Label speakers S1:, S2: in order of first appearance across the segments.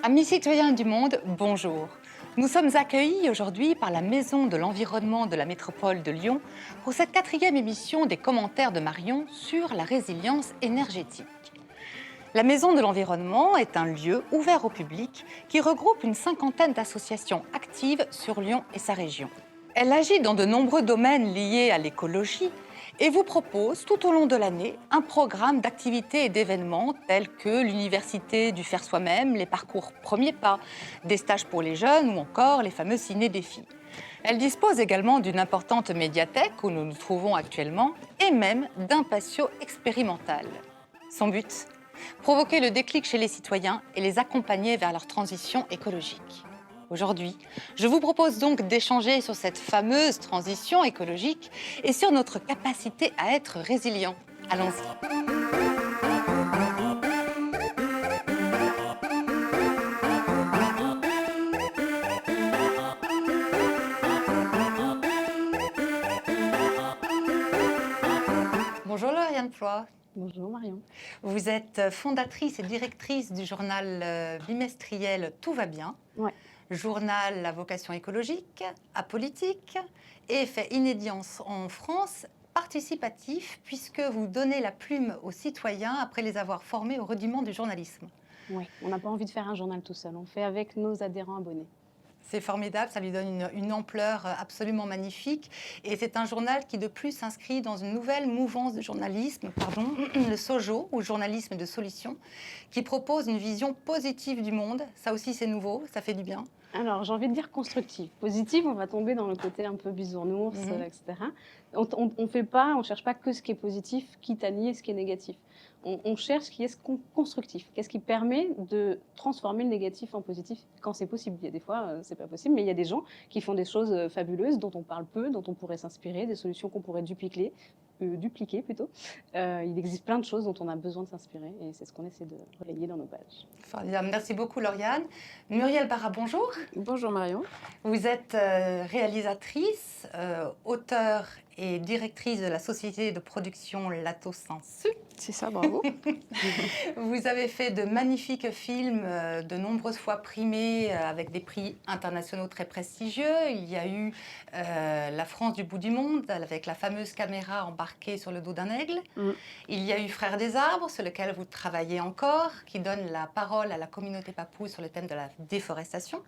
S1: Amis citoyens du monde, bonjour. Nous sommes accueillis aujourd'hui par la Maison de l'Environnement de la Métropole de Lyon pour cette quatrième émission des commentaires de Marion sur la résilience énergétique. La Maison de l'Environnement est un lieu ouvert au public qui regroupe une cinquantaine d'associations actives sur Lyon et sa région. Elle agit dans de nombreux domaines liés à l'écologie et vous propose tout au long de l'année un programme d'activités et d'événements tels que l'université du faire soi-même, les parcours premiers pas, des stages pour les jeunes ou encore les fameux ciné-défis. Elle dispose également d'une importante médiathèque où nous nous trouvons actuellement et même d'un patio expérimental. Son but ? Provoquer le déclic chez les citoyens et les accompagner vers leur transition écologique. Aujourd'hui, je vous propose donc d'échanger sur cette fameuse transition écologique et sur notre capacité à être résilient. Allons-y. Bonjour Lauriane Ploy.
S2: Bonjour Marion.
S1: Vous êtes fondatrice et directrice du journal bimestriel Tout va bien.
S2: Ouais.
S1: Journal à vocation écologique, apolitique et fait inédit en France, participatif, puisque vous donnez la plume aux citoyens après les avoir formés aux rudiments du journalisme.
S2: Ouais. On n'a pas envie de faire un journal tout seul, on fait avec nos adhérents abonnés.
S1: C'est formidable, ça lui donne une ampleur absolument magnifique. Et c'est un journal qui, de plus, s'inscrit dans une nouvelle mouvance de journalisme, le SOJO, ou journalisme de solution, qui propose une vision positive du monde. Ça aussi, c'est nouveau, ça fait du bien.
S2: Alors, j'ai envie de dire constructif. Positif, on va tomber dans le côté un peu bisounours, etc. On fait pas, on cherche pas que ce qui est positif, quitte à nier ce qui est négatif. On cherche ce qui est constructif. Qu'est-ce qui permet de transformer le négatif en positif quand c'est possible. Il y a des fois, c'est pas possible, mais il y a des gens qui font des choses fabuleuses dont on parle peu, dont on pourrait s'inspirer, des solutions qu'on pourrait dupliquer plutôt. Il existe plein de choses dont on a besoin de s'inspirer et c'est ce qu'on essaie de relayer dans nos pages.
S1: Formidable. Merci beaucoup Lauriane. Muriel Barra, bonjour.
S2: Bonjour Marion.
S1: Vous êtes réalisatrice, auteure et directrice de la société de production Lato Sensu.
S2: C'est ça, bravo.
S1: Vous avez fait de magnifiques films, de nombreuses fois primés, avec des prix internationaux très prestigieux. Il y a eu La France du bout du monde, avec la fameuse caméra embarquée sur le dos d'un aigle. Il y a eu Frères des arbres, sur lequel vous travaillez encore, qui donne la parole à la communauté papoue sur le thème de la déforestation.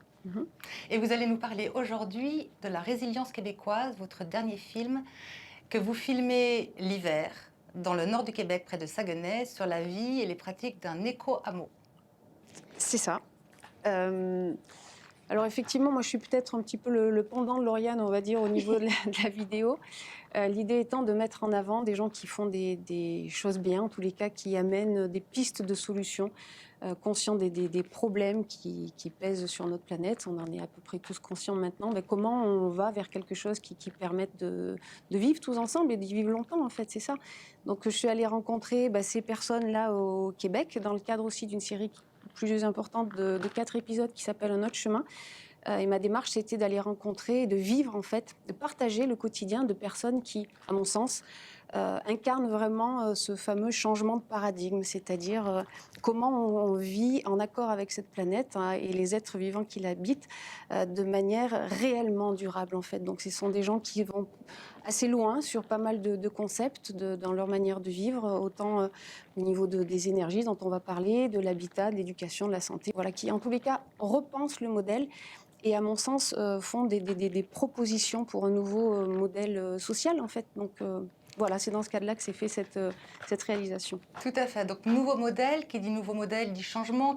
S1: Et vous allez nous parler aujourd'hui de La résilience québécoise, votre dernier film, que vous filmez l'hiver, dans le nord du Québec, près de Saguenay, sur la vie et les pratiques d'un éco-hameau.
S3: C'est ça. Alors effectivement, moi je suis peut-être un petit peu le pendant de Lauriane, on va dire, au niveau de la vidéo. L'idée étant de mettre en avant des gens qui font des choses bien, en tous les cas qui amènent des pistes de solutions, conscients des problèmes qui pèsent sur notre planète. On en est à peu près tous conscients maintenant. Mais comment on va vers quelque chose qui permette de vivre tous ensemble et d'y vivre longtemps, en fait, c'est ça. Donc je suis allée rencontrer ces personnes-là au Québec, dans le cadre aussi d'une série plus importante de 4 épisodes qui s'appelle Un autre chemin. Et ma démarche, c'était d'aller rencontrer et de vivre, en fait, de partager le quotidien de personnes qui, à mon sens, incarnent vraiment ce fameux changement de paradigme, c'est-à-dire comment on vit en accord avec cette planète et les êtres vivants qui l'habitent de manière réellement durable, en fait. Donc ce sont des gens qui vont assez loin sur pas mal de concepts dans leur manière de vivre, autant au niveau des énergies dont on va parler, de l'habitat, de l'éducation, de la santé, voilà, qui en tous les cas repensent le modèle et à mon sens font des propositions pour un nouveau modèle social, en fait. Donc voilà, c'est dans ce cadre-là que s'est fait cette réalisation.
S1: Tout à fait. Donc, nouveau modèle, qui dit nouveau modèle dit changement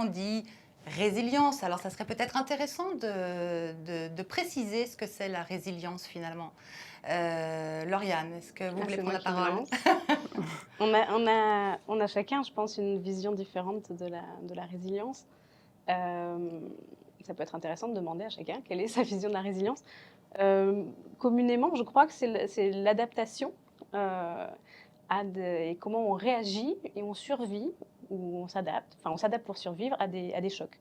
S1: dit résilience. Alors, ça serait peut-être intéressant de préciser ce que c'est la résilience, finalement. Lauriane, est-ce que vous voulez prendre la parole?
S2: On a chacun, je pense, une vision différente de la résilience. Ça peut être intéressant de demander à chacun quelle est sa vision de la résilience. Communément, je crois que c'est l'adaptation et comment on réagit et on survit ou on s'adapte. Enfin, on s'adapte pour survivre à des chocs.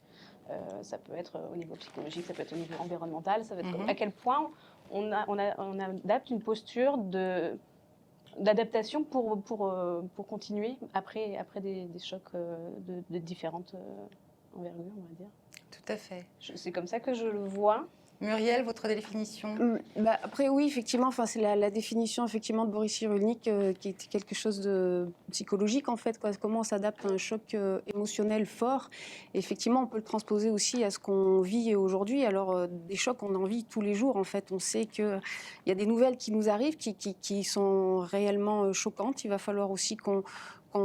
S2: Ça peut être au niveau psychologique, ça peut être au niveau environnemental, ça peut être à quel point on adapte une posture de d'adaptation pour continuer après des chocs de différentes envergures, on va dire.
S1: Tout à fait.
S2: C'est comme ça que je le vois.
S1: Muriel, votre définition?
S3: Après, oui, effectivement, c'est la définition effectivement de Boris Cyrulnik qui est quelque chose de psychologique, en fait. Comment on s'adapte à un choc émotionnel fort. Et effectivement, on peut le transposer aussi à ce qu'on vit aujourd'hui. Alors, des chocs, on en vit tous les jours, en fait. On sait qu'il y a des nouvelles qui nous arrivent, qui sont réellement choquantes. Il va falloir aussi qu'on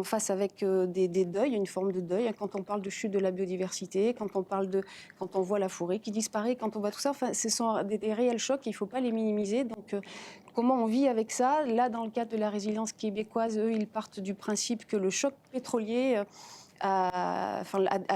S3: fasse avec des deuils, une forme de deuil. Quand on parle de chute de la biodiversité, quand on voit la forêt qui disparaît, quand on voit tout ça, ce sont des réels chocs, il ne faut pas les minimiser. Donc, comment on vit avec ça? Là, dans le cadre de la résilience québécoise, eux, ils partent du principe que le choc pétrolier a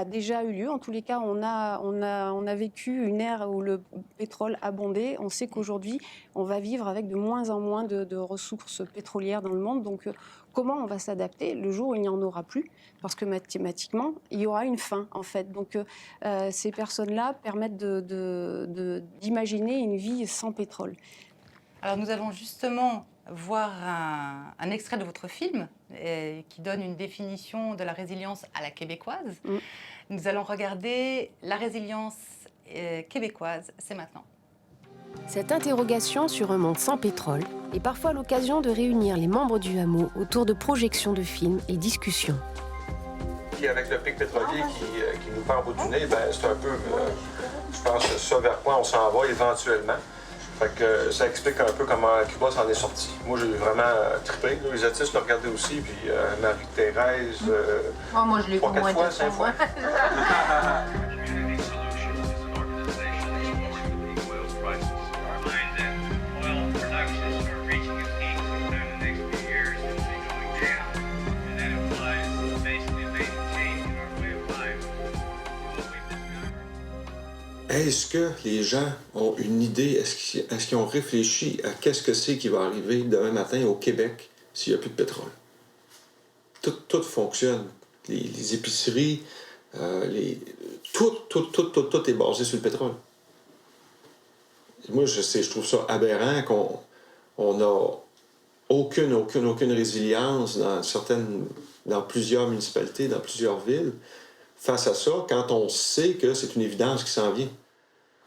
S3: déjà eu lieu. En tous les cas, on a vécu une ère où le pétrole abondait. On sait qu'aujourd'hui, on va vivre avec de moins en moins de ressources pétrolières dans le monde. Donc, comment on va s'adapter le jour où il n'y en aura plus? Parce que mathématiquement, il y aura une fin, en fait. Donc, ces personnes-là permettent d'imaginer une vie sans pétrole.
S1: Alors, nous allons justement voir un extrait de votre film qui donne une définition de la résilience à la québécoise. Nous allons regarder la résilience québécoise, c'est maintenant.
S4: Cette interrogation sur un monde sans pétrole est parfois l'occasion de réunir les membres du hameau autour de projections de films et discussions.
S5: Puis avec le pic pétrolier qui nous pend au bout du nez, c'est un peu, je pense, ça vers quoi on s'en va éventuellement. Fait que ça explique un peu comment Cuba s'en est sorti. Moi, j'ai vraiment trippé. Les artistes l'ont regardé aussi, puis Marie-Thérèse,
S6: moi, je l'ai
S5: 3-4 fois, 5 fois.
S7: Est-ce que les gens ont une idée, est-ce qu'ils ont réfléchi à qu'est-ce que c'est qui va arriver demain matin au Québec s'il n'y a plus de pétrole? Tout fonctionne. Les épiceries, tout est basé sur le pétrole. Moi, je trouve ça aberrant qu'on n'a aucune résilience dans plusieurs municipalités, dans plusieurs villes, face à ça, quand on sait que c'est une évidence qui s'en vient.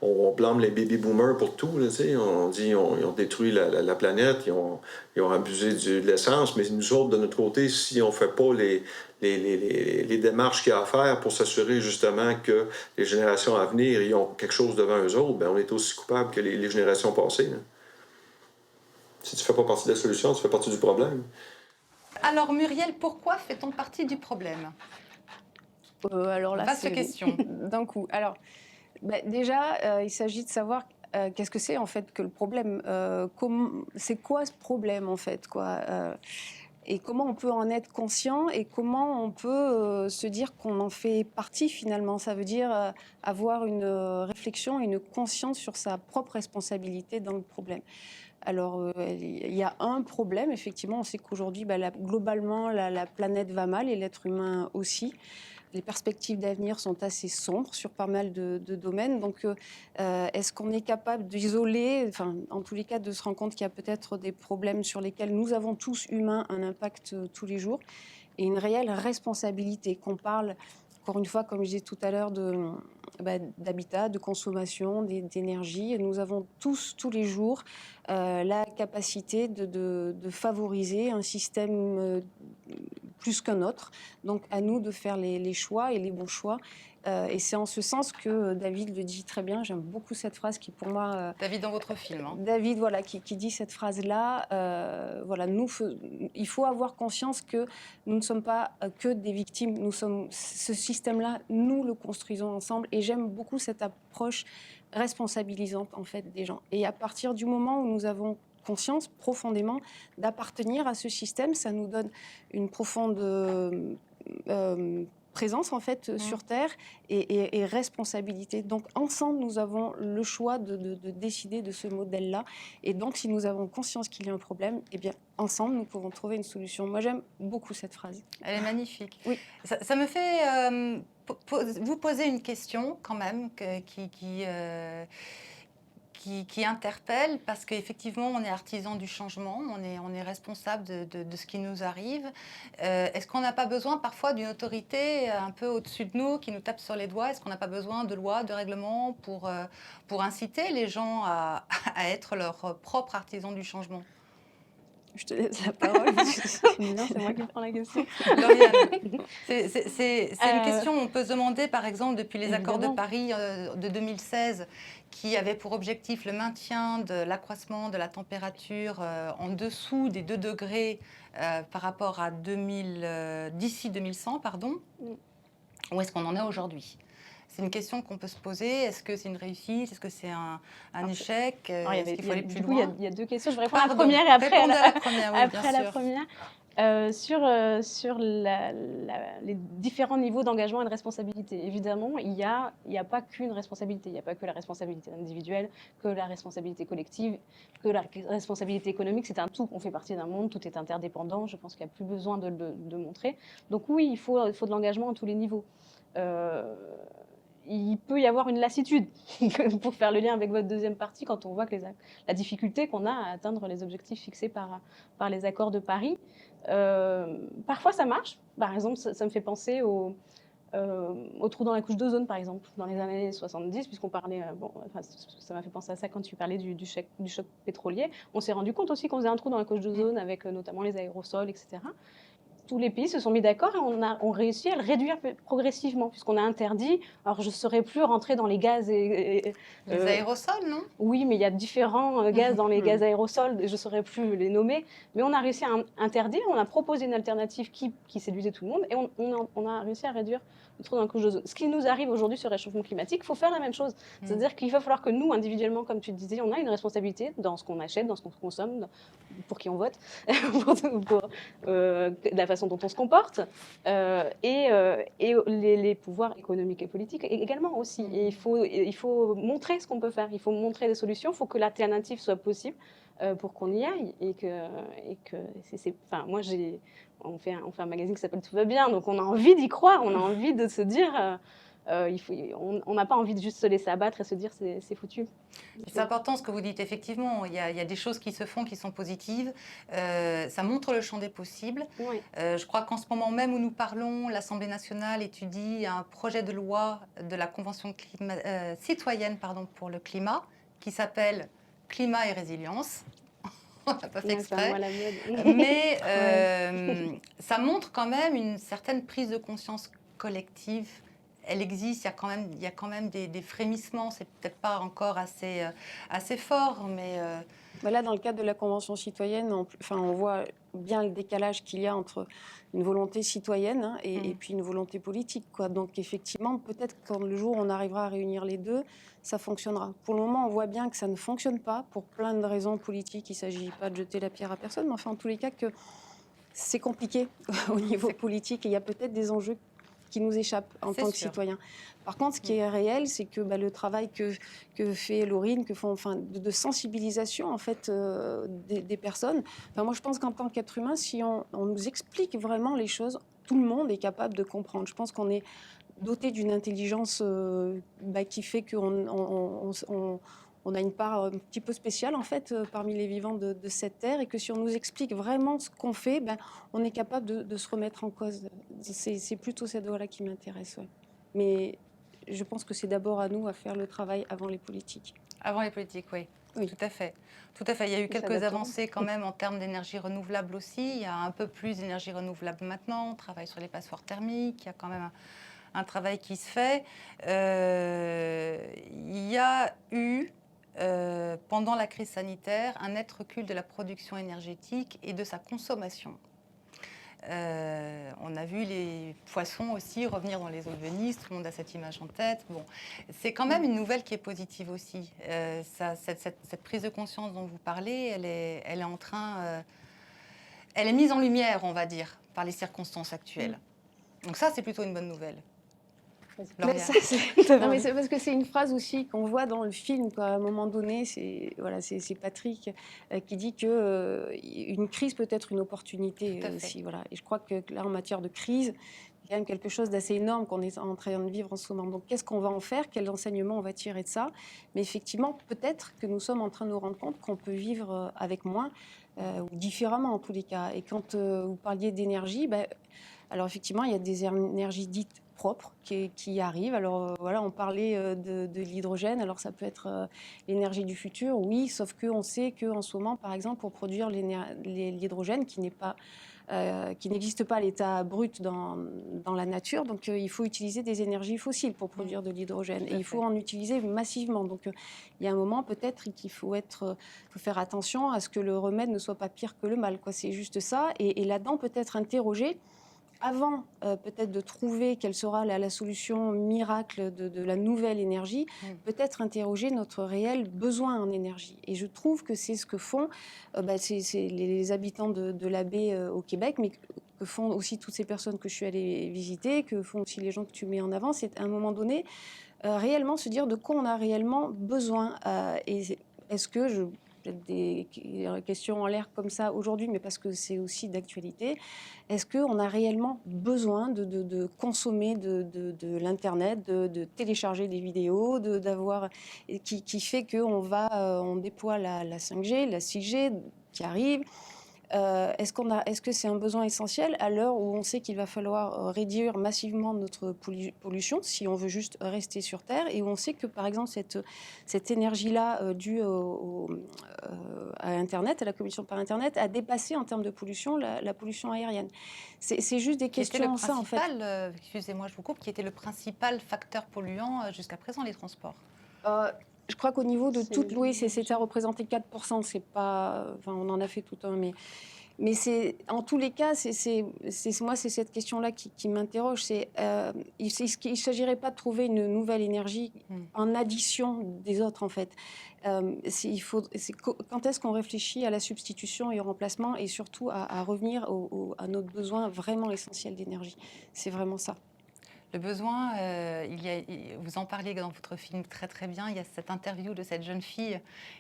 S7: On blâme les baby boomers pour tout. Là, on dit qu'ils ont détruit la planète, ils ont abusé de l'essence, mais nous autres, de notre côté, si on ne fait pas les démarches qu'il y a à faire pour s'assurer justement que les générations à venir ils ont quelque chose devant eux autres, on est aussi coupable que les générations passées. Là. Si tu ne fais pas partie de la solution, tu fais partie du problème.
S1: Alors Muriel, pourquoi fait-on partie du problème?
S3: Alors là,
S1: vaste question.
S3: D'un coup. Alors, déjà, il s'agit de savoir qu'est-ce que c'est en fait que le problème. C'est quoi ce problème en fait, quoi et comment on peut en être conscient et comment on peut se dire qu'on en fait partie finalement. Ça veut dire avoir une réflexion, une conscience sur sa propre responsabilité dans le problème. Alors, il y a un problème, effectivement, on sait qu'aujourd'hui, globalement, la planète va mal et l'être humain aussi. Les perspectives d'avenir sont assez sombres sur pas mal de domaines. Donc, est-ce qu'on est capable d'isoler, en tous les cas, de se rendre compte qu'il y a peut-être des problèmes sur lesquels nous avons tous, humains, un impact tous les jours et une réelle responsabilité, qu'on parle, encore une fois, comme je disais tout à l'heure, d'habitat, de consommation, d'énergie. Nous avons tous les jours la capacité de favoriser un système plus qu'un autre. Donc à nous de faire les choix et les bons choix. Et c'est en ce sens que David le dit très bien. J'aime beaucoup cette phrase qui, pour moi...
S1: David, dans votre film.
S3: David, voilà, qui dit cette phrase-là. Voilà, il faut avoir conscience que nous ne sommes pas que des victimes. Ce système-là, nous le construisons ensemble. Et j'aime beaucoup cette approche responsabilisante, en fait, des gens. Et à partir du moment où nous avons conscience profondément d'appartenir à ce système, ça nous donne une profonde présence en fait sur Terre et responsabilité. Donc ensemble, nous avons le choix de décider de ce modèle-là. Et donc, si nous avons conscience qu'il y a un problème, eh bien, ensemble, nous pourrons trouver une solution. Moi, j'aime beaucoup cette phrase.
S1: Elle est magnifique.
S3: Oui.
S1: Ça me fait vous poser une question quand même qui qui interpelle parce qu'effectivement, on est artisan du changement, on est responsable de ce qui nous arrive. Est-ce qu'on n'a pas besoin parfois d'une autorité un peu au-dessus de nous qui nous tape sur les doigts? Est-ce qu'on n'a pas besoin de lois, de règlements pour inciter les gens à être leurs propres artisans du changement?
S3: Je te laisse la parole.
S2: C'est moi qui prends la question.
S1: Lauriane, c'est une
S2: Euh,
S1: question on peut se demander, par exemple, depuis les accords de
S2: Évidemment.
S1: Paris de 2016, qui avaient pour objectif le maintien de l'accroissement de la température en dessous des 2 degrés par rapport à d'ici 2100, pardon.
S2: Mm.
S1: Où est-ce qu'on en est aujourd'hui? C'est une question qu'on peut se poser. Est-ce que c'est une réussite? Est-ce que c'est un échec?
S2: Alors,
S1: Est-ce qu'il faut aller plus
S2: du coup,
S1: loin?
S2: il y a deux questions. Je vais répondre à la
S1: Pardon,
S2: première et après
S1: répondez à la première, oui,
S2: après
S1: bien
S2: la
S1: sûr.
S2: première. Sur les différents niveaux d'engagement et de responsabilité. Évidemment, il n'y a pas qu'une responsabilité. Il n'y a pas que la responsabilité individuelle, que la responsabilité collective, que la responsabilité économique. C'est un tout. On fait partie d'un monde, tout est interdépendant. Je pense qu'il n'y a plus besoin de montrer. Donc oui, il faut de l'engagement à tous les niveaux. Il peut y avoir une lassitude, pour faire le lien avec votre deuxième partie, quand on voit que la difficulté qu'on a à atteindre les objectifs fixés par les accords de Paris. Parfois, ça marche. Par exemple, ça me fait penser au trou dans la couche d'ozone, par exemple, dans les années 70, puisqu'on parlait, ça m'a fait penser à ça quand tu parlais du choc pétrolier. On s'est rendu compte aussi qu'on faisait un trou dans la couche d'ozone avec notamment les aérosols, etc. Tous les pays se sont mis d'accord et on réussi à le réduire progressivement, puisqu'on a interdit. Alors, je ne saurais plus rentrer dans les gaz
S1: Les aérosols, non?
S2: Oui, mais il y a différents gaz dans les gaz aérosols, je ne saurais plus les nommer. Mais on a réussi à interdire, on a proposé une alternative qui séduisait tout le monde et on a réussi à réduire le trou dans la couche d'ozone. Ce qui nous arrive aujourd'hui sur le réchauffement climatique, il faut faire la même chose. C'est-à-dire qu'il va falloir que nous, individuellement, comme tu disais, on a une responsabilité dans ce qu'on achète, dans ce qu'on consomme, pour qui on vote, pour la façon dont on se comporte, et les pouvoirs économiques et politiques également aussi. Et il faut montrer ce qu'on peut faire, il faut montrer des solutions, il faut que l'alternative soit possible pour qu'on y aille. Enfin, moi, on fait un magazine qui s'appelle Tout va bien, donc on a envie d'y croire, on a envie de se dire... on n'a pas envie de juste se laisser abattre et se dire c'est foutu.
S1: C'est important ce que vous dites, effectivement, il y a des choses qui se font qui sont positives, ça montre le champ des possibles.
S2: Oui.
S1: Je crois qu'en ce moment même où nous parlons, l'Assemblée nationale étudie un projet de loi de la Convention citoyenne pour le climat qui s'appelle Climat et résilience. On n'a pas fait exprès. Mais ça montre quand même une certaine prise de conscience collective. Elle existe, il y a quand même des frémissements, c'est peut-être pas encore assez fort, mais...
S3: Là, dans le cadre de la Convention citoyenne, on voit bien le décalage qu'il y a entre une volonté citoyenne et puis une volonté politique, quoi. Donc effectivement, peut-être quand le jour où on arrivera à réunir les deux, ça fonctionnera. Pour le moment, on voit bien que ça ne fonctionne pas, pour plein de raisons politiques. Il ne s'agit pas de jeter la pierre à personne, mais enfin, en tous les cas, que c'est compliqué au niveau politique et il y a peut-être des enjeux qui nous échappent en tant que citoyens. Par contre, ce qui est réel, c'est que le travail que fait Laurine, que font, de sensibilisation en fait des personnes. Moi, je pense qu'en tant qu'être humain, si on nous explique vraiment les choses, tout le monde est capable de comprendre. Je pense qu'on est doté d'une intelligence qui fait qu'on a une part un petit peu spéciale en fait parmi les vivants de cette terre, et que si on nous explique vraiment ce qu'on fait, on est capable de se remettre en cause. C'est plutôt cette voie-là qui m'intéresse. Ouais. Mais je pense que c'est d'abord à nous à faire le travail avant les politiques.
S1: Avant les politiques, oui.
S3: Oui.
S1: Tout à fait. Tout à fait. Il y a eu quelques avancées quand même en termes d'énergie renouvelable aussi. Il y a un peu plus d'énergie renouvelable maintenant. On travaille sur les passoires thermiques. Il y a quand même un travail qui se fait. Il y a eu, pendant la crise sanitaire, un net recul de la production énergétique et de sa consommation. On a vu les poissons aussi revenir dans les eaux de Venise, tout le monde a cette image en tête. Bon, c'est quand même une nouvelle qui est positive aussi. Cette prise de conscience dont vous parlez, elle est en train... elle est mise en lumière, on va dire, par les circonstances actuelles. Donc ça, c'est plutôt une bonne nouvelle.
S3: Mais c'est parce que c'est une phrase aussi qu'on voit dans le film, quoi. À un moment donné, c'est Patrick qui dit que une crise peut être une opportunité aussi. Voilà. Et je crois que là, en matière de crise, C'est quand même quelque chose d'assez énorme qu'on est en train de vivre en ce moment. Donc, qu'est-ce qu'on va en faire? Quels enseignements on va tirer de ça? Mais effectivement, peut-être que nous sommes en train de nous rendre compte qu'on peut vivre avec moins ou différemment en tous les cas. Et quand vous parliez d'énergie, alors effectivement, il y a des énergies dites propres qui arrivent. Alors voilà, on parlait de l'hydrogène. Alors ça peut être l'énergie du futur, oui, sauf qu'on sait qu'en ce moment, par exemple, pour produire l'hydrogène qui n'existe pas à l'état brut dans la nature. Donc, il faut utiliser des énergies fossiles pour produire de l'hydrogène. Et il faut en utiliser massivement. Donc, il y a un moment peut-être qu'il faut faire attention à ce que le remède ne soit pas pire que le mal, quoi. C'est juste ça. Et là-dedans, peut-être interroger avant peut-être de trouver quelle sera la solution miracle de la nouvelle énergie, peut-être interroger notre réel besoin en énergie. Et je trouve que c'est ce que font c'est les habitants de la baie au Québec, mais que font aussi toutes ces personnes que je suis allée visiter, que font aussi les gens que tu mets en avant. C'est à un moment donné réellement se dire de quoi on a réellement besoin. Et est-ce que peut-être des questions en l'air comme ça aujourd'hui, mais parce que c'est aussi d'actualité. Est-ce qu'on a réellement besoin de consommer de l'Internet, de télécharger des vidéos, qui fait on déploie la 5G, la 6G qui arrive? Est-ce que c'est un besoin essentiel à l'heure où on sait qu'il va falloir réduire massivement notre pollution si on veut juste rester sur Terre, et où on sait que par exemple cette énergie-là due à Internet, à la communication par Internet, a dépassé en termes de pollution la pollution aérienne. C'est juste des questions ça en fait.
S1: Excusez-moi, je vous coupe, qui était le principal facteur polluant jusqu'à présent, les transports.
S3: Je crois qu'au niveau de toute c'était à représenter 4%. C'est pas, enfin, on en a fait tout un, mais c'est en tous les cas, c'est cette question-là qui m'interroge. Il ne s'agirait pas de trouver une nouvelle énergie en addition des autres en fait. Quand est-ce qu'on réfléchit à la substitution et au remplacement, et surtout à revenir à notre besoin vraiment essentiel d'énergie. C'est vraiment ça.
S1: Le besoin, vous en parliez dans votre film très très bien, il y a cette interview de cette jeune fille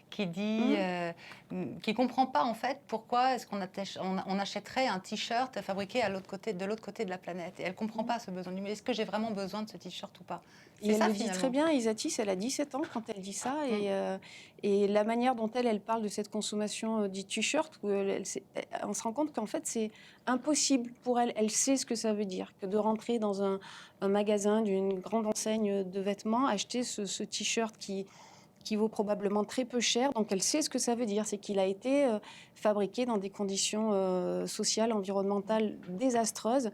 S1: qui dit, qui ne comprend pas en fait pourquoi est-ce qu'on achèterait un t-shirt fabriqué de l'autre côté de la planète. Et elle ne comprend pas ce besoin. Mais est-ce que j'ai vraiment besoin de ce t-shirt ou pas?
S3: Elle le dit très bien, Isatis, elle a 17 ans quand elle dit ça, et la manière dont elle parle de cette consommation du t-shirt, on se rend compte qu'en fait c'est impossible pour elle. Elle sait ce que ça veut dire, que de rentrer dans un magasin d'une grande enseigne de vêtements, acheter ce t-shirt qui vaut probablement très peu cher. Donc elle sait ce que ça veut dire, c'est qu'il a été fabriqué dans des conditions sociales, environnementales désastreuses.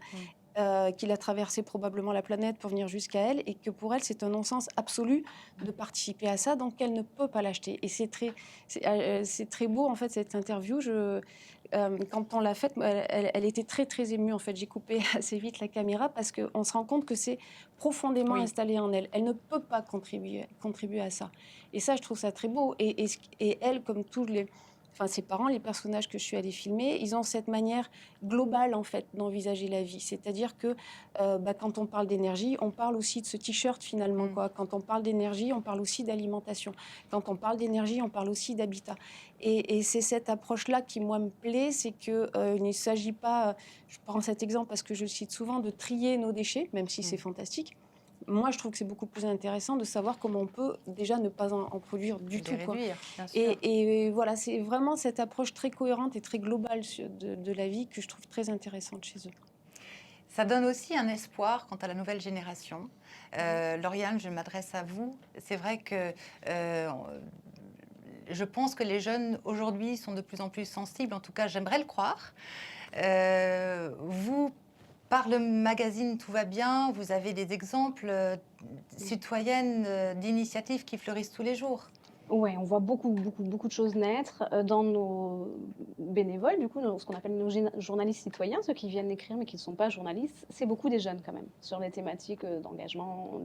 S3: Qu'il a traversé probablement la planète pour venir jusqu'à elle, et que pour elle c'est un non-sens absolu de participer à ça, donc elle ne peut pas l'acheter. Et c'est très beau en fait cette interview. Quand on l'a faite, elle était très très émue en fait. J'ai coupé assez vite la caméra parce qu'on se rend compte que c'est profondément installé en elle. Elle ne peut pas contribuer à ça. Et ça, je trouve ça très beau. Et elle, comme ses parents, les personnages que je suis allée filmer, ils ont cette manière globale en fait d'envisager la vie. C'est-à-dire que quand on parle d'énergie, on parle aussi de ce t-shirt finalement. Quand on parle d'énergie, on parle aussi d'alimentation. Quand on parle d'énergie, on parle aussi d'habitat. Et c'est cette approche-là qui, moi, me plaît. C'est qu'il ne s'agit pas, je prends cet exemple parce que je le cite souvent, de trier nos déchets, même si c'est fantastique. Moi, je trouve que c'est beaucoup plus intéressant de savoir comment on peut déjà ne pas en produire du tout.
S1: Réduire, bien sûr.
S3: Et voilà, c'est vraiment cette approche très cohérente et très globale de la vie que je trouve très intéressante chez eux.
S1: Ça donne aussi un espoir quant à la nouvelle génération. Lauriane, je m'adresse à vous. C'est vrai que je pense que les jeunes aujourd'hui sont de plus en plus sensibles. En tout cas, j'aimerais le croire. Vous, par le magazine Tout va bien, vous avez des exemples citoyennes d'initiatives qui fleurissent tous les jours.
S2: Oui, on voit beaucoup de choses naître dans nos bénévoles, du coup, ce qu'on appelle nos journalistes citoyens, ceux qui viennent écrire mais qui ne sont pas journalistes. C'est beaucoup des jeunes quand même, sur les thématiques d'engagement,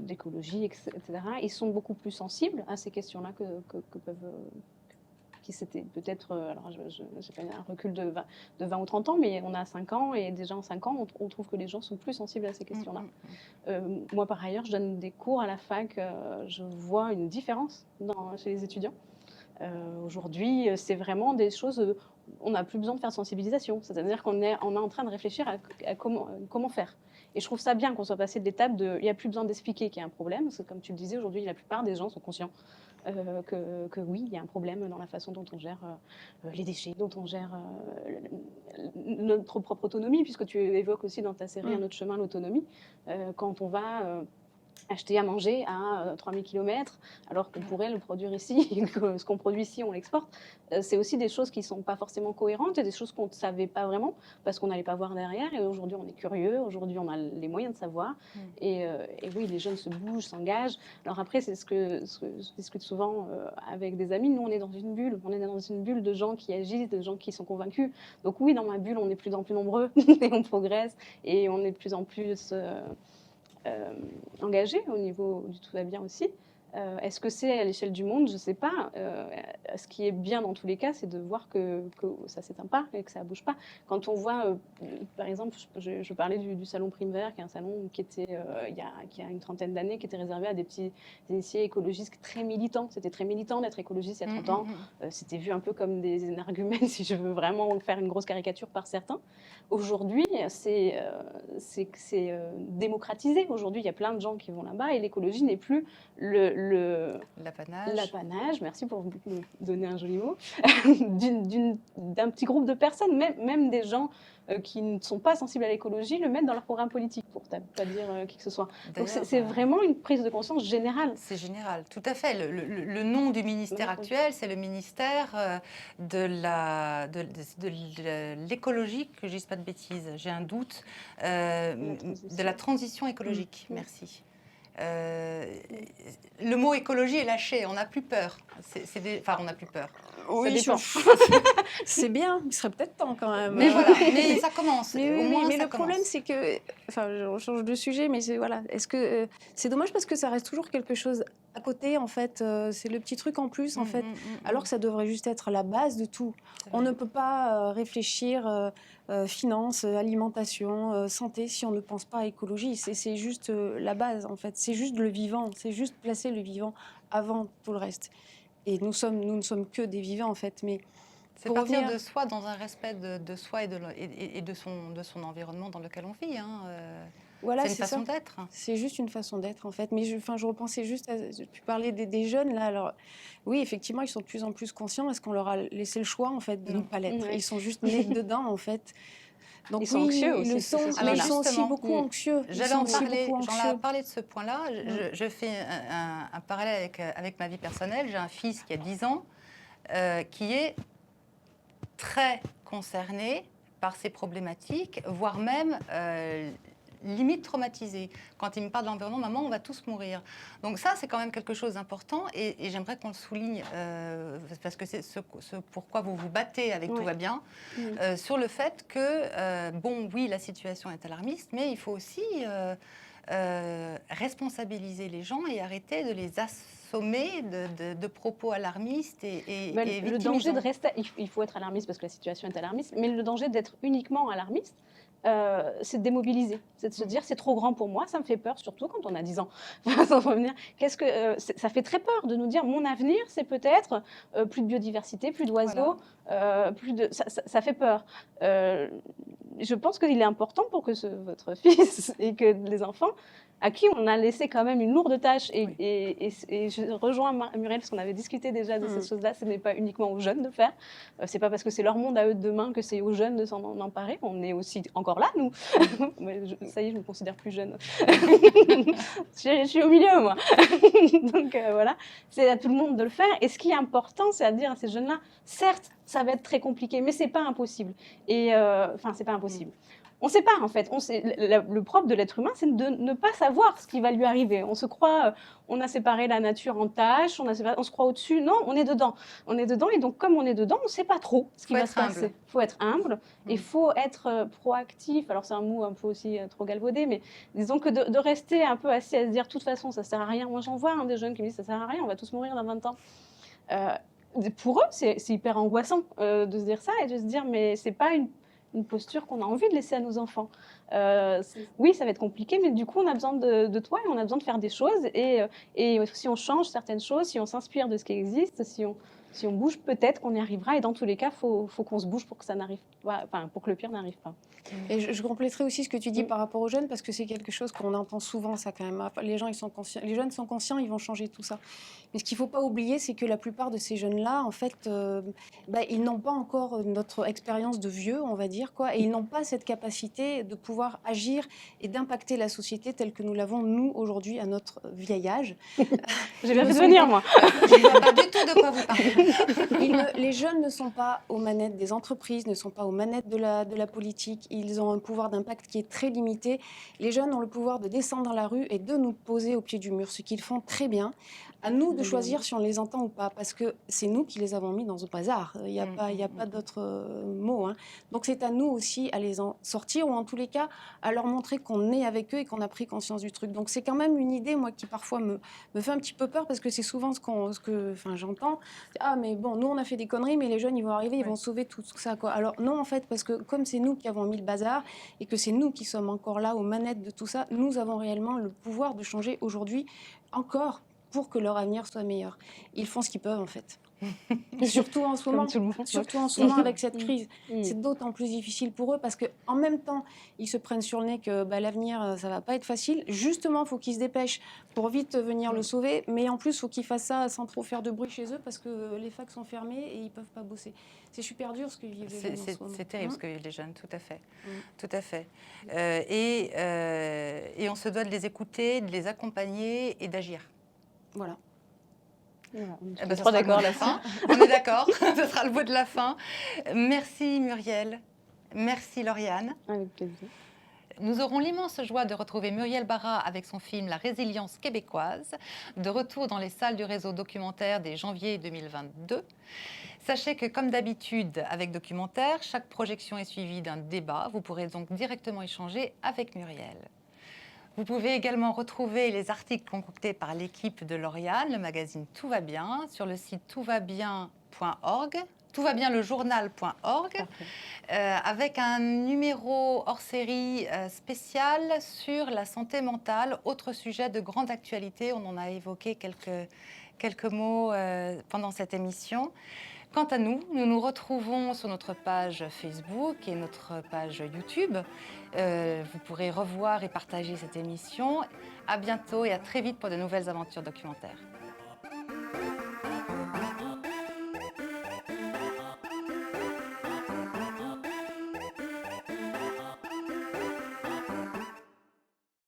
S2: d'écologie, etc. Ils sont beaucoup plus sensibles à ces questions-là qui s'était peut-être, alors j'ai pas un recul de 20 ou 30 ans, mais on a 5 ans, et déjà en 5 ans, on trouve que les gens sont plus sensibles à ces questions-là. Moi, par ailleurs, je donne des cours à la fac, je vois une différence chez les étudiants. Aujourd'hui, c'est vraiment des choses, on n'a plus besoin de faire de sensibilisation. C'est-à-dire qu'on est en train de réfléchir à comment faire. Et je trouve ça bien qu'on soit passé de l'étape de il n'y a plus besoin d'expliquer qu'il y a un problème, parce que comme tu le disais, aujourd'hui, la plupart des gens sont conscients que oui, il y a un problème dans la façon dont on gère les déchets, dont on gère notre propre autonomie, puisque tu évoques aussi dans ta série Un autre chemin, l'autonomie. Quand on va acheter à manger à 3000 km, alors qu'on pourrait le produire ici, que ce qu'on produit ici, on l'exporte. C'est aussi des choses qui ne sont pas forcément cohérentes et des choses qu'on ne savait pas vraiment parce qu'on n'allait pas voir derrière. Et aujourd'hui, on est curieux, aujourd'hui, on a les moyens de savoir. Et oui, les jeunes se bougent, s'engagent. Alors après, c'est ce que je discute souvent avec des amis. Nous, on est dans une bulle. On est dans une bulle de gens qui agissent, de gens qui sont convaincus. Donc oui, dans ma bulle, on est de plus en plus nombreux et on progresse et on est de plus en plus... engagé au niveau du tout va bien aussi. Est-ce que c'est à l'échelle du monde? Je ne sais pas. Ce qui est bien dans tous les cas, c'est de voir que ça ne s'éteint pas et que ça ne bouge pas. Quand on voit, par exemple, je parlais du salon Primevère, qui est un salon qui était, qui a une trentaine d'années, qui était réservé à des petits initiés écologistes très militants. C'était très militant d'être écologiste il y a 30 ans. C'était vu un peu comme des énergumènes, si je veux vraiment faire une grosse caricature par certains. Aujourd'hui, c'est démocratisé. Aujourd'hui, il y a plein de gens qui vont là-bas et l'écologie n'est plus l'apanage, merci pour me donner un joli mot, d'un petit groupe de personnes, même des gens qui ne sont pas sensibles à l'écologie, le mettent dans leur programme politique, pour pas dire qui que ce soit. Donc c'est vraiment une prise de conscience générale.
S1: C'est général, tout à fait. Le nom du ministère actuel, c'est le ministère de l'écologie, que je ne dise pas de bêtises, j'ai un doute, de la transition écologique, merci. Le mot écologie est lâché, on n'a plus peur. Enfin, on n'a plus peur.
S3: Oui, c'est bien, il serait peut-être temps quand même.
S1: Mais voilà, mais ça commence.
S3: Mais,
S1: au moins,
S3: mais
S1: ça
S3: le problème, c'est que, enfin, je change de sujet, mais voilà, est-ce que c'est dommage parce que ça reste toujours quelque chose à côté, en fait. C'est le petit truc en plus, en fait, alors que ça devrait juste être la base de tout. On ne peut pas réfléchir finance, alimentation, santé si on ne pense pas à écologie. C'est juste la base, en fait. C'est juste le vivant. C'est juste placer le vivant avant tout le reste. Et nous ne sommes que des vivants, en fait. Mais
S1: c'est partir de soi dans un respect de soi et de son environnement dans lequel on vit.
S3: Voilà,
S1: c'est une façon d'être.
S3: C'est juste une façon d'être, en fait. Mais je repensais juste tu parlais des jeunes, là. Alors, oui, effectivement, ils sont de plus en plus conscients. Est-ce qu'on leur a laissé le choix, en fait, de ne pas l'être? Ils sont juste nés dedans, en fait. Donc,
S2: ils sont anxieux aussi.
S3: Ils sont aussi beaucoup anxieux.
S1: J'allais en parler, j'en ai parlé de ce point-là. Je fais un parallèle avec ma vie personnelle. J'ai un fils qui a 10 ans, qui est très concerné par ces problématiques, voire même limite traumatisé. Quand il me parle de l'environnement, maman, on va tous mourir. Donc ça, c'est quand même quelque chose d'important et j'aimerais qu'on le souligne parce que c'est ce pourquoi vous vous battez avec Tout va bien, sur le fait que, bon, oui, la situation est alarmiste, mais il faut aussi responsabiliser les gens et arrêter de les assommer de propos alarmistes et
S2: le danger de rester... Il faut être alarmiste parce que la situation est alarmiste, mais le danger d'être uniquement alarmiste, c'est de démobiliser, c'est de se dire c'est trop grand pour moi, ça me fait peur, surtout quand on a 10 ans. Ça fait très peur de nous dire mon avenir, c'est peut-être plus de biodiversité, plus d'oiseaux, ça fait peur. Je pense qu'il est important pour que votre fils et que les enfants à qui on a laissé quand même une lourde tâche. Et je rejoins Muriel, parce qu'on avait discuté déjà de ces choses-là. Ce n'est pas uniquement aux jeunes de faire. C'est pas parce que c'est leur monde à eux de demain que c'est aux jeunes de s'en emparer. On est aussi encore là, nous. Ça y est, je me considère plus jeune. je suis au milieu, moi. Donc voilà, c'est à tout le monde de le faire. Et ce qui est important, c'est à dire à ces jeunes-là, certes, ça va être très compliqué, mais c'est pas impossible. Enfin, c'est pas impossible. On ne sait pas, en fait. Le propre de l'être humain, c'est de ne pas savoir ce qui va lui arriver. On se croit, on a séparé la nature en tâches, on se croit au-dessus. Non, on est dedans. On est dedans, et donc, comme on est dedans, on ne sait pas trop ce qui va se passer. Il faut être humble, il faut être proactif. Alors, c'est un mot un peu aussi trop galvaudé, mais disons que de rester un peu assis à se dire, de toute façon, ça ne sert à rien. Moi, j'en vois des jeunes qui me disent, ça ne sert à rien, on va tous mourir dans 20 ans. Pour eux, c'est hyper angoissant de se dire ça et de se dire, mais ce n'est pas une posture qu'on a envie de laisser à nos enfants. Oui, ça va être compliqué, mais du coup, on a besoin de toi et on a besoin de faire des choses. Et si on change certaines choses, si on s'inspire de ce qui existe, si on bouge, peut-être qu'on y arrivera. Et dans tous les cas, faut qu'on se bouge pour que ça n'arrive pas, enfin, pour que le pire n'arrive pas.
S3: Et je compléterai aussi ce que tu dis par rapport aux jeunes, parce que c'est quelque chose qu'on entend souvent, ça quand même. Les gens, ils sont conscients, les jeunes sont conscients, ils vont changer tout ça. Mais ce qu'il ne faut pas oublier, c'est que la plupart de ces jeunes-là, en fait, ils n'ont pas encore notre expérience de vieux, on va dire, quoi, et ils n'ont pas cette capacité de pouvoir agir et d'impacter la société telle que nous l'avons, nous, aujourd'hui, à notre vieil âge.
S2: J'ai bien fait de venir, moi.
S1: Je ne vois pas du tout de quoi vous parlez.
S3: Les jeunes ne sont pas aux manettes des entreprises, ne sont pas aux manettes de la politique. Ils ont un pouvoir d'impact qui est très limité. Les jeunes ont le pouvoir de descendre dans la rue et de nous poser au pied du mur, ce qu'ils font très bien. À nous de choisir si on les entend ou pas, parce que c'est nous qui les avons mis dans ce bazar. Il n'y a pas d'autre mot. Hein. Donc c'est à nous aussi à les en sortir, ou en tous les cas à leur montrer qu'on est avec eux et qu'on a pris conscience du truc. Donc c'est quand même une idée, moi, qui parfois me fait un petit peu peur, parce que c'est souvent ce que j'entends. Ah, mais bon, nous on a fait des conneries, mais les jeunes ils vont arriver, ils vont sauver tout ça, quoi. Alors non, en fait, parce que comme c'est nous qui avons mis le bazar et que c'est nous qui sommes encore là aux manettes de tout ça, nous avons réellement le pouvoir de changer aujourd'hui encore, pour que leur avenir soit meilleur. Ils font ce qu'ils peuvent, en fait. Surtout en ce moment, avec cette crise. C'est d'autant plus difficile pour eux, parce qu'en même temps, ils se prennent sur le nez que l'avenir, ça ne va pas être facile. Justement, il faut qu'ils se dépêchent pour vite venir le sauver. Mais en plus, il faut qu'ils fassent ça sans trop faire de bruit chez eux, parce que les facs sont fermés et ils ne peuvent pas bosser. C'est super dur ce que vivent les jeunes en ce moment.
S1: C'est terrible ce que vivent les jeunes, tout à fait. Tout à fait. Et on se doit de les écouter, de les accompagner et d'agir.
S3: Voilà.
S2: Voilà,
S1: On est d'accord à la fin. On est d'accord, ce sera le mot de la fin. Merci Muriel, merci Lauriane.
S2: Avec plaisir.
S1: Nous aurons l'immense joie de retrouver Muriel Barra avec son film La résilience québécoise, de retour dans les salles du réseau documentaire dès janvier 2022. Sachez que, comme d'habitude avec Documentaire, chaque projection est suivie d'un débat. Vous pourrez donc directement échanger avec Muriel. Vous pouvez également retrouver les articles concoctés par l'équipe de Lauriane, le magazine Tout va bien, sur le site toutvabien.org, toutvabienlejournal.org, avec un numéro hors série spécial sur la santé mentale, autre sujet de grande actualité. On en a évoqué quelques mots pendant cette émission. Quant à nous, nous nous retrouvons sur notre page Facebook et notre page YouTube. Vous pourrez revoir et partager cette émission. À bientôt et à très vite pour de nouvelles aventures documentaires.